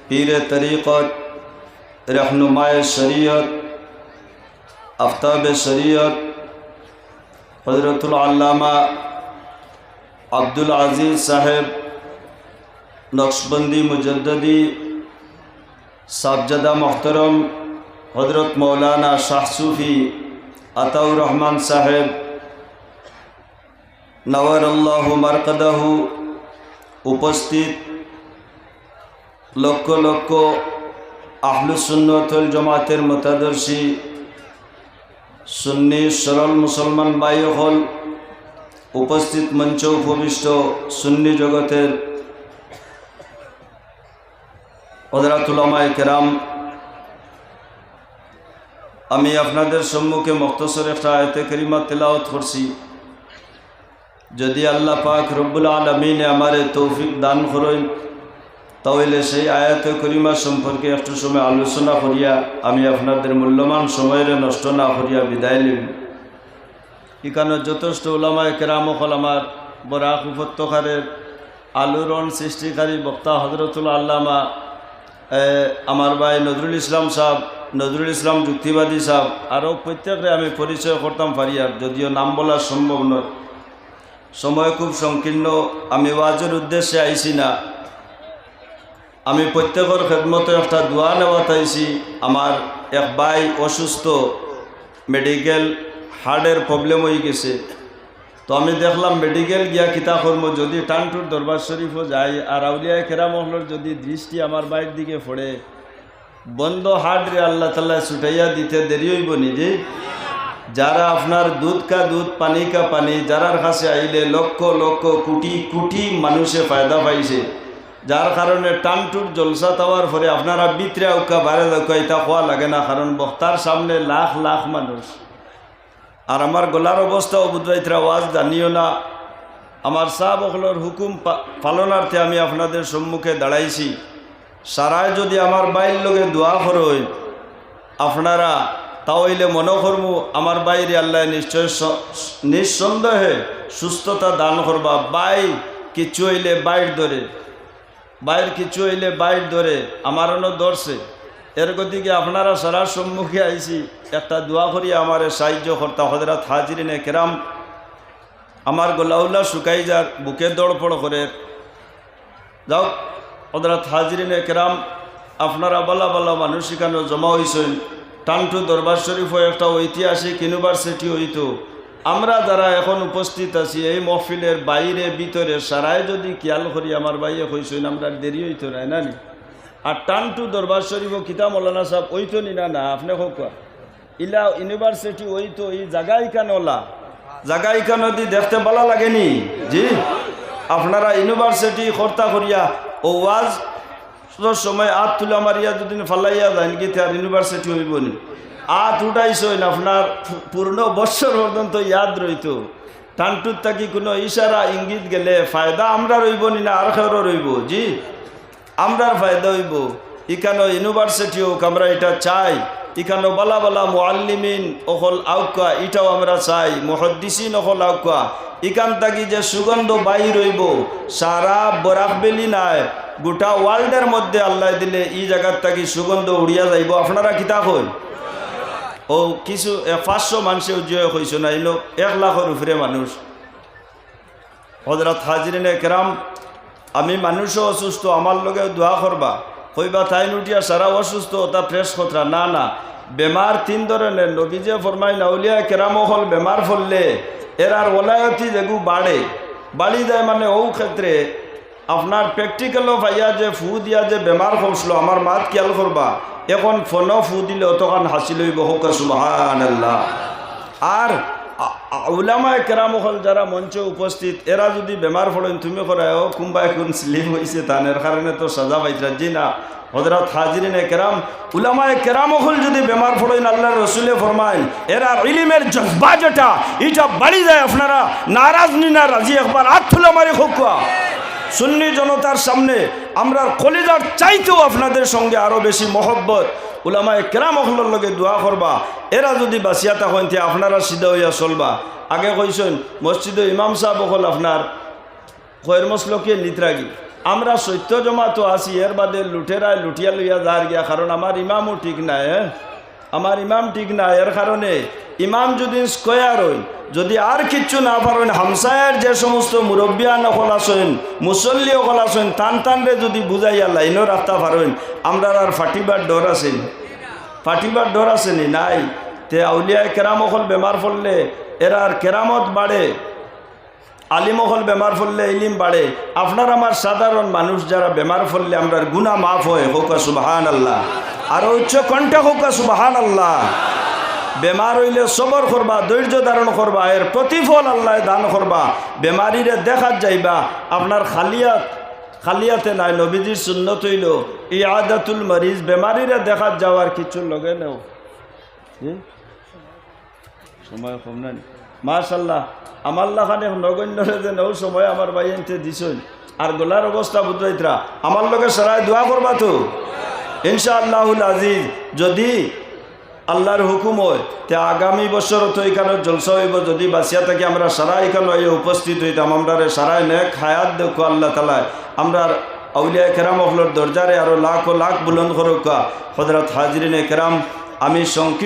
पीर तरीक़त, रहनुमाए शरीयत, आफ्ताब शरीयत हज़रतुल अल्लामा अब्दुल अज़ीज़ साहेब नक्शबंदी मुजद्ददी साहबजादा मोहतरम हज़रत मौलाना शाह सूफ़ी अताउर रहमान साहेब नवरल्लाहु मरकदहु उपस्थित लक्ष लक्ष आहलुस सुन्नत वल जमातेर मतादर्शी सुन्नी सरल मुसलमान भाई हल उपस्थित मंच उपविष्ट सुन्नी जगतेर हज़रत उलामाए केराम, आमी आपनादेर सम्मुखे मुख्तसर एक आयते करीमा तिलावत करছি। যদি আল্লাহ পাক রব্বুল আলামিন আমারে তৌফিক দান করেন তাহলে সেই আয়াতে করিমা সম্পর্কে একটু সময় আলোচনা করিয়া আমি আপনাদের মূল্যবান সময়ের নষ্ট না করিয়া বিদায় নিব। এখানে যথেষ্ট উলামায়ে কেরাম হল আমার বরাক উপত্যকার আলোড়ন সৃষ্টিকারী বক্তা হযরতুল আল্লামা আমার ভাই নজরুল ইসলাম সাহেব, নজরুল ইসলাম যুক্তিবাদী সাহেব, আরও প্রত্যেকরে আমি পরিচয় করতাম পারি, আর যদিও নাম বলা সম্ভব নয়, সময় খুব সংকীর্ণ। আমি ওয়াজের উদ্দেশ্যে আইছি না, আমি প্রত্যেকের খেদমতে একটা দোয়া নেওয়াতে আইছি। আমার এক ভাই অসুস্থ, মেডিকেল হার্টের প্রবলেম হয়ে গেছে, তো আমি দেখলাম মেডিকেল গিয়া কিতা কর্ম, যদি টানটুর দরবার শরীফও যাই আর আউলিয়ায়ে কেরামহলর যদি দৃষ্টি আমার বাইর দিকে পড়ে, বন্ধ হার্ট রে আল্লাহ তাআলা ছুটাইয়া দিতে দেরি হইব নিজে। যারা আপনার দুধ কা দুধ পানি কা পানি, যারার কাছে আইলে লক্ষ লক্ষ কোটি কোটি মানুষে ফায়দা পাইছে, যার কারণে টানটুর জলসা তাওয়ার পরে আপনারা বিতরে উকা বারে উকা এটা খোয়া লাগে না, কারণ বক্তার সামনে লাখ লাখ মানুষ। আর আমার গলার অবস্থা অবুদ্রাইতরা ওয়াজ জানিও না, আমার সাহাবকলর হুকুম পালনার্থে আমি আপনাদের সম্মুখে দাঁড়াইছি। সারায় যদি আমার বাইর লগে দোয়া করই আপনারা, তাহলে মনে করবো আমার বাইরে আল্লাহ নিশ্চয় নিঃসন্দেহে সুস্থতা দান করবা। বাই কিছু হইলে বাইর ধরে, বাইর কিছু হইলে বাইর ধরে, আমারও ধরছে। এর গতিকে আপনারা সারা সম্মুখে আইছি, একটা দোয়া করিয়া আমার সাহায্য কর্তা হযরত হাজিরিনে কেরাম। আমার গলাউলা শুকাই যার, বুকে দড়পড় করে যাও। হযরত হাজিরিনে কেরাম, আপনারা বালা বালা মানুষ এখানে জমা হয়েছেন। টানটু দরবার শরীফ একটা ঐতিহাসিক ইউনিভার্সিটি হইতো। আমরা যারা এখন উপস্থিত আছি এই মহফিলের বাইরে ভিতরে সারাই যদি খেয়াল করি, আমার বাইয়ে কইছেন আমরা দেরি হইতো না নানি। আর টানটু দরবার শরীফ কিতা মৌলানা সাহেব ওইতো নি না, আপনি হোক ইলা ইউনিভার্সিটি ওইতো, এই জায়গায় কেন ওলা জায়গায় কেন দি দেখতে ভালো লাগেনি জি। আপনারা ইউনিভার্সিটি কর্তা করিয়া ও ওয়াজ সময় আত তুলে মারিয়া যদি ফালাইয়া যায় নাকি তার ইউনিভার্সিটি হইব নি। আত উঠাইছেন আপনার পূর্ণ বৎসর পর্যন্ত ইয়াদ রইত। টানটুর থাকি কোনো ইশারা ইঙ্গিত গেলে ফায়দা আমরা রইব নি না আর খেরও রইব জি, আমরার ফায়দা হইব। ইখানো ইউনিভার্সিটি হোক আমরা এটা চাই, ইখানো বালা বালা মুআল্লিমিন অকল আউকা এটাও আমরা চাই, মুহাদ্দিসিন অকল আউকা। ইখান থাকি যে সুগন্ধ বাই রইব সারা বরাকবেলি নাই, গোটা ওয়ার্ল্ডের মধ্যে আল্লাহ দিলে এই জায়গার থাকি সুগন্ধ উড়িয়া যাইব। আপনারা কিতা কই ও কিছু 500 মানুষে উজ্জয় হয়েছে না, এলো 1 লাখের উপরে মানুষ। হযরত হাজিরিনে কেরাম, আমি মানুষও অসুস্থ, আমার লগে দোয়া করবা কইবা, তাই উঠিয়া সারা অসুস্থ তা ফ্রেশ কথা না না। বেমার 3 ধরনের, নবীজে ফরমাই না আউলিয়া কেরাম হল বেমার ফললে এর আর ওলায়তি যেগু বাড়ে বাড়ি যায়, মানে ও ক্ষেত্রে আপনার প্র্যাকটিক্যালও ভাইয়া যে ফু দিয়া যে বেমার হসলো, আমার মাত খেয়াল করবা, এখন ফোনও ফু দিলে অতখান হাসি লইব হোক সুবহানাল্লাহ। আর উলামায়ে কেরাম হল যারা মঞ্চে উপস্থিত, এরা যদি বেমার পড়েন তুমি করে ও কুম্বা এখন স্লিপ হয়েছে তানের কারণে তো সাজা পাইতরা জি না। হযরত হাজিরিনে কেরাম, উলামায়ে কেরাম হল যদি বেমার পড়েন আল্লাহর রাসূলে ফরমায় এরা ইলমের জজবা যেটা এটা বাড়ি যায়। আপনারা নারাজ নি না রাজি, একবার হাত তুলে মারি হোক। সুন্নি জনতার সামনে আমরা কলিজার চাইতেও আপনাদের সঙ্গে আরও বেশি মহব্বত। উলামায়ে কেরাম হলের লগে দোয়া করবা, এরা যদি বাঁচিয়া থাকেন তে আপনারা সিধা হইয়া চলবা। আগে কইছেন মসজিদে ইমাম সাহেব হল আপনার খয়ের মসলকে নিতরাগি, আমরা সত্য জমাতো আছি, এর বাদে লুটেরায় লুটিয়া লইয়া যার গিয়া, কারণ আমার ইমামও ঠিক নাই। আমার ইমাম ঠিক না, এর কারণে ইমাম যদি স্কোয়ার হইন, যদি আর কিচ্ছু না পারেন, হামসায়ের যে সমস্ত মুরব্বিয়ান অকল আসেন, মুসল্লি অকল আসেন, টান টানরে যদি বুঝাইয়া লাইনও রাখতে পারেন, আমরা আর ফাটিবার ডর আছেন? ফাটিবার ডর আসেনি? নাই। তে আউলিয়ায় কেরাম অকল বেমার পড়লে এরা আর কেরামত বাড়ে, আলিম অকল বেমার পড়লে ইলিম বাড়ে। আপনার আমার সাধারণ মানুষ যারা বেমার পড়লে আমরা গুনাহ মাফ হয়। হোকা সুবহান আল্লাহ, আর উচ্চ কণ্ঠে হোকা সুবহান আল্লাহ। বেমার হইলে সবর করবা, ধৈর্য ধারণ করবা, এর প্রতিফল আল্লাহ দান করবা। বেমারিরে দেখাত যাইবা, আপনার খালিয়াতে নাই। নবীজির সুন্নত হইল ইয়াদাতুল মরিজ, বেমারিরে দেখাত যাওয়ার কিছু লগে নেও। সময় কম নাই মাশাল্লাহ। আমার লাখানে নগণ্যরে যে নৌ সময় আমার ভাই এনতে দিছই, আর গোলার অবস্থা বুঝাইতরা আমার লগে সারাই দোয়া করবা তো ইনশাআল্লাহুল আজিজ। যদি আল্লাহর হুকুম হয় তে আগামী বছর তো এখানে জলসা হইব। যদি বাঁচিয়া থাকি আমরা সারা এখানে উপস্থিত হইতাম। আমরা সারাই নেক হায়াত দেখো আল্লাহ তালায়। আমরা আউলিয়া কেরাম অখলোর দরজারে আরো লাখ ও লাখ বুলন্দ করুক। হযরত হাজরিনে কেরাম, আমি সংকীর্ণ